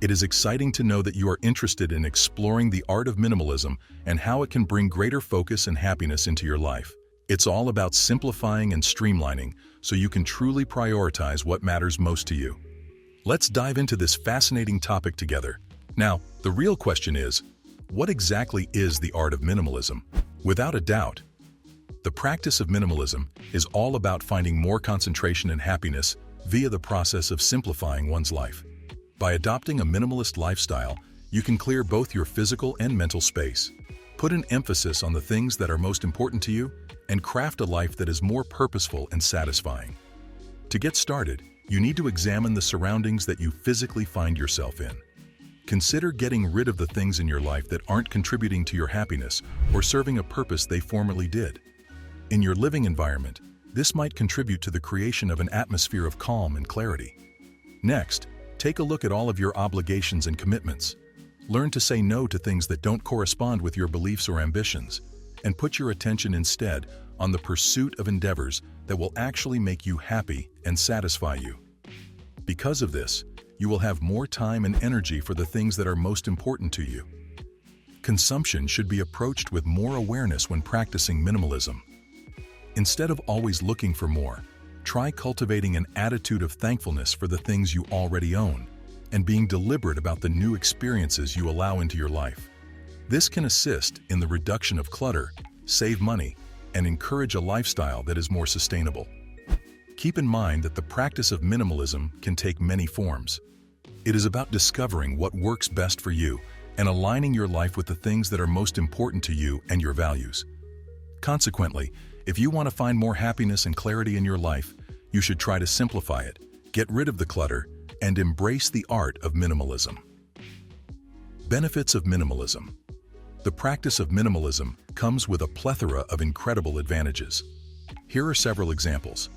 It is exciting to know that you are interested in exploring the art of minimalism and how it can bring greater focus and happiness into your life. It's all about simplifying and streamlining so you can truly prioritize what matters most to you. Let's dive into this fascinating topic together. Now, the real question is, what exactly is the art of minimalism? Without a doubt, the practice of minimalism is all about finding more concentration and happiness via the process of simplifying one's life. By adopting a minimalist lifestyle, you can clear both your physical and mental space, put an emphasis on the things that are most important to you, and craft a life that is more purposeful and satisfying. To get started, you need to examine the surroundings that you physically find yourself in. Consider getting rid of the things in your life that aren't contributing to your happiness or serving a purpose they formerly did. In your living environment, this might contribute to the creation of an atmosphere of calm and clarity. Next, take a look at all of your obligations and commitments. Learn to say no to things that don't correspond with your beliefs or ambitions, and put your attention instead on the pursuit of endeavors that will actually make you happy and satisfy you. Because of this, you will have more time and energy for the things that are most important to you. Consumption should be approached with more awareness when practicing minimalism. Instead of always looking for more, try cultivating an attitude of thankfulness for the things you already own and being deliberate about the new experiences you allow into your life. This can assist in the reduction of clutter, save money, and encourage a lifestyle that is more sustainable. Keep in mind that the practice of minimalism can take many forms. It is about discovering what works best for you and aligning your life with the things that are most important to you and your values. Consequently, if you want to find more happiness and clarity in your life, you should try to simplify it, get rid of the clutter, and embrace the art of minimalism. Benefits of minimalism. The practice of minimalism comes with a plethora of incredible advantages. Here are several examples.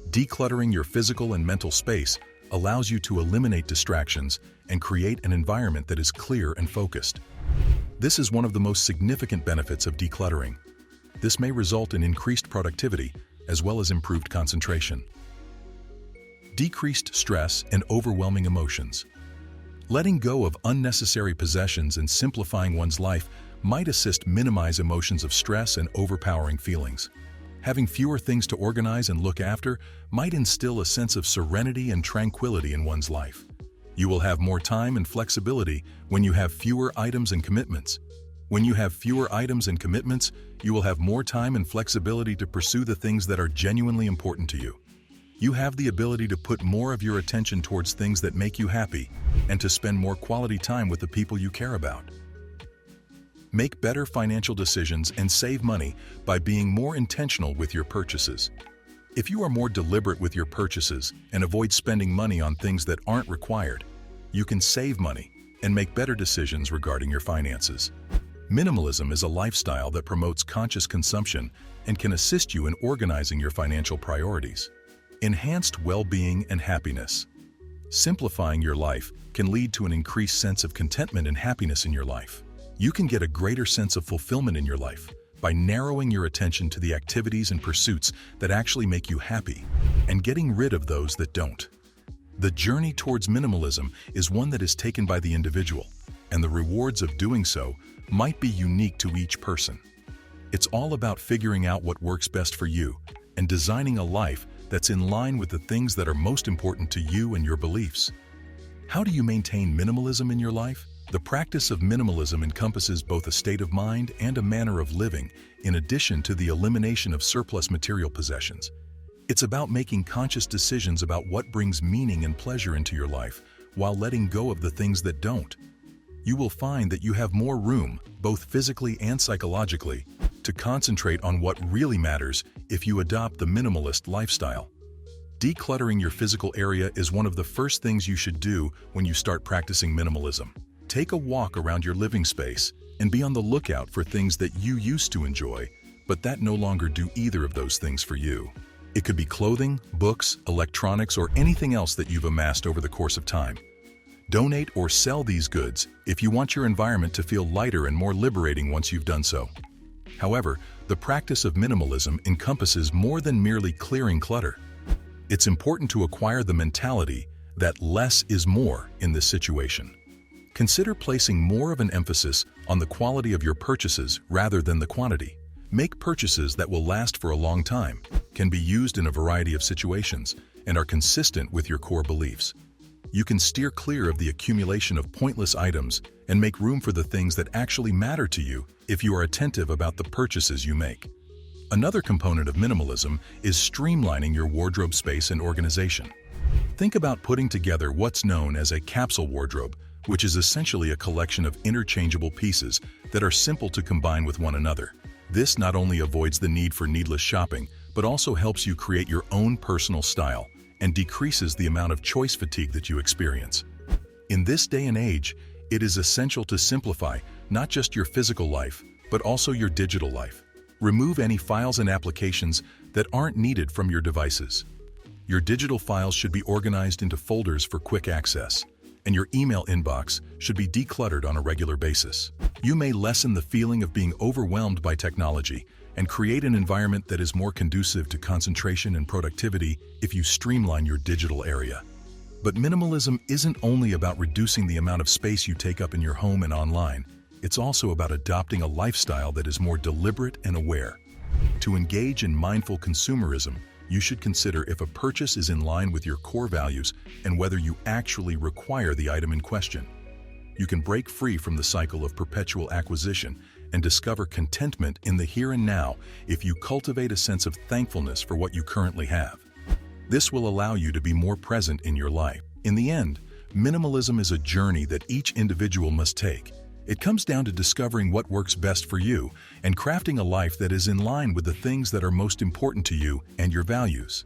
Decluttering your physical and mental space allows you to eliminate distractions and create an environment that is clear and focused. This is one of the most significant benefits of decluttering. This may result in increased productivity as well as improved concentration. Decreased stress and overwhelming emotions. Letting go of unnecessary possessions and simplifying one's life might assist minimize emotions of stress and overpowering feelings. Having fewer things to organize and look after might instill a sense of serenity and tranquility in one's life. You will have more time and flexibility when you have fewer items and commitments. When you have fewer items and commitments, you will have more time and flexibility to pursue the things that are genuinely important to you. You have the ability to put more of your attention towards things that make you happy and to spend more quality time with the people you care about. Make better financial decisions and save money by being more intentional with your purchases. If you are more deliberate with your purchases and avoid spending money on things that aren't required, you can save money and make better decisions regarding your finances. Minimalism is a lifestyle that promotes conscious consumption and can assist you in organizing your financial priorities. Enhanced well-being and happiness. Simplifying your life can lead to an increased sense of contentment and happiness in your life. You can get a greater sense of fulfillment in your life by narrowing your attention to the activities and pursuits that actually make you happy and getting rid of those that don't. The journey towards minimalism is one that is taken by the individual, and the rewards of doing so might be unique to each person. It's all about figuring out what works best for you and designing a life that's in line with the things that are most important to you and your beliefs. How do you maintain minimalism in your life? The practice of minimalism encompasses both a state of mind and a manner of living, in addition to the elimination of surplus material possessions. It's about making conscious decisions about what brings meaning and pleasure into your life, while letting go of the things that don't. You will find that you have more room, both physically and psychologically, to concentrate on what really matters if you adopt the minimalist lifestyle. Decluttering your physical area is one of the first things you should do when you start practicing minimalism. Take a walk around your living space and be on the lookout for things that you used to enjoy, but that no longer do either of those things for you. It could be clothing, books, electronics, or anything else that you've amassed over the course of time. Donate or sell these goods if you want your environment to feel lighter and more liberating once you've done so. However, the practice of minimalism encompasses more than merely clearing clutter. It's important to acquire the mentality that less is more in this situation. Consider placing more of an emphasis on the quality of your purchases rather than the quantity. Make purchases that will last for a long time, can be used in a variety of situations, and are consistent with your core beliefs. You can steer clear of the accumulation of pointless items and make room for the things that actually matter to you if you are attentive about the purchases you make. Another component of minimalism is streamlining your wardrobe space and organization. Think about putting together what's known as a capsule wardrobe, which is essentially a collection of interchangeable pieces that are simple to combine with one another. This not only avoids the need for needless shopping, but also helps you create your own personal style and decreases the amount of choice fatigue that you experience. In this day and age, it is essential to simplify not just your physical life, but also your digital life. Remove any files and applications that aren't needed from your devices. Your digital files should be organized into folders for quick access, and your email inbox should be decluttered on a regular basis. You may lessen the feeling of being overwhelmed by technology and create an environment that is more conducive to concentration and productivity if you streamline your digital area. But minimalism isn't only about reducing the amount of space you take up in your home and online. It's also about adopting a lifestyle that is more deliberate and aware. To engage in mindful consumerism, you should consider if a purchase is in line with your core values and whether you actually require the item in question. You can break free from the cycle of perpetual acquisition and discover contentment in the here and now if you cultivate a sense of thankfulness for what you currently have. This will allow you to be more present in your life. In the end, minimalism is a journey that each individual must take. It comes down to discovering what works best for you and crafting a life that is in line with the things that are most important to you and your values.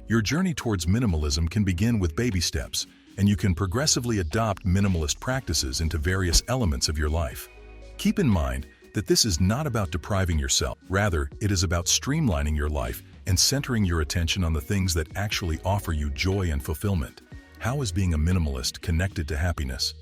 Your journey towards minimalism can begin with baby steps, and you can progressively adopt minimalist practices into various elements of your life. Keep in mind that this is not about depriving yourself. Rather, it is about streamlining your life and centering your attention on the things that actually offer you joy and fulfillment. How is being a minimalist connected to happiness?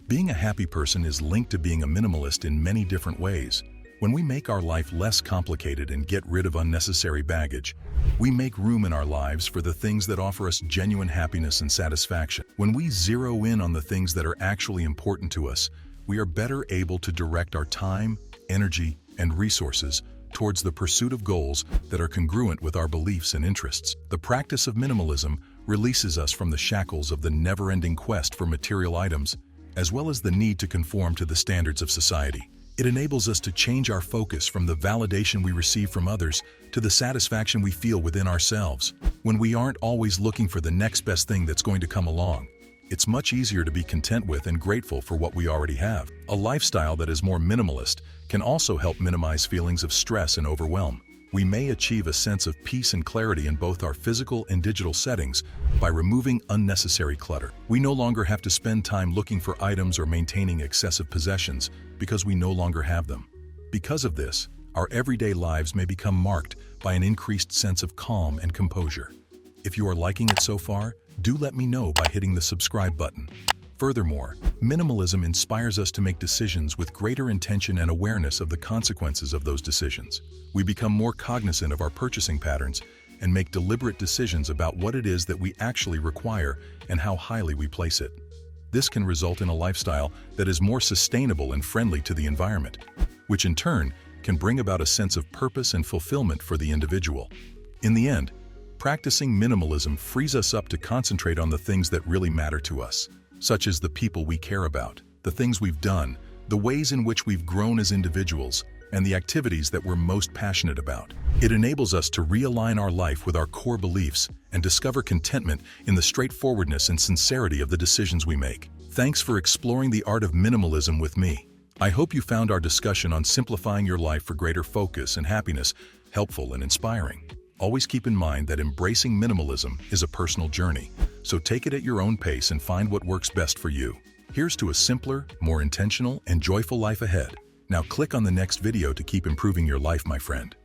Being a happy person is linked to being a minimalist in many different ways. When we make our life less complicated and get rid of unnecessary baggage, we make room in our lives for the things that offer us genuine happiness and satisfaction. When we zero in on the things that are actually important to us, we are better able to direct our time, energy, and resources towards the pursuit of goals that are congruent with our beliefs and interests. The practice of minimalism releases us from the shackles of the never-ending quest for material items, as well as the need to conform to the standards of society. It enables us to change our focus from the validation we receive from others to the satisfaction we feel within ourselves. When we aren't always looking for the next best thing that's going to come along, it's much easier to be content with and grateful for what we already have. A lifestyle that is more minimalist can also help minimize feelings of stress and overwhelm. We may achieve a sense of peace and clarity in both our physical and digital settings by removing unnecessary clutter. We no longer have to spend time looking for items or maintaining excessive possessions because we no longer have them. Because of this, our everyday lives may become marked by an increased sense of calm and composure. If you are liking it so far, do let me know by hitting the subscribe button. Furthermore, minimalism inspires us to make decisions with greater intention and awareness of the consequences of those decisions. We become more cognizant of our purchasing patterns and make deliberate decisions about what it is that we actually require and how highly we place it. This can result in a lifestyle that is more sustainable and friendly to the environment, which in turn can bring about a sense of purpose and fulfillment for the individual. In the end, practicing minimalism frees us up to concentrate on the things that really matter to us, such as the people we care about, the things we've done, the ways in which we've grown as individuals, and the activities that we're most passionate about. It enables us to realign our life with our core beliefs and discover contentment in the straightforwardness and sincerity of the decisions we make. Thanks for exploring the art of minimalism with me. I hope you found our discussion on simplifying your life for greater focus and happiness helpful and inspiring. Always keep in mind that embracing minimalism is a personal journey, so take it at your own pace and find what works best for you. Here's to a simpler, more intentional, and joyful life ahead. Now click on the next video to keep improving your life, my friend.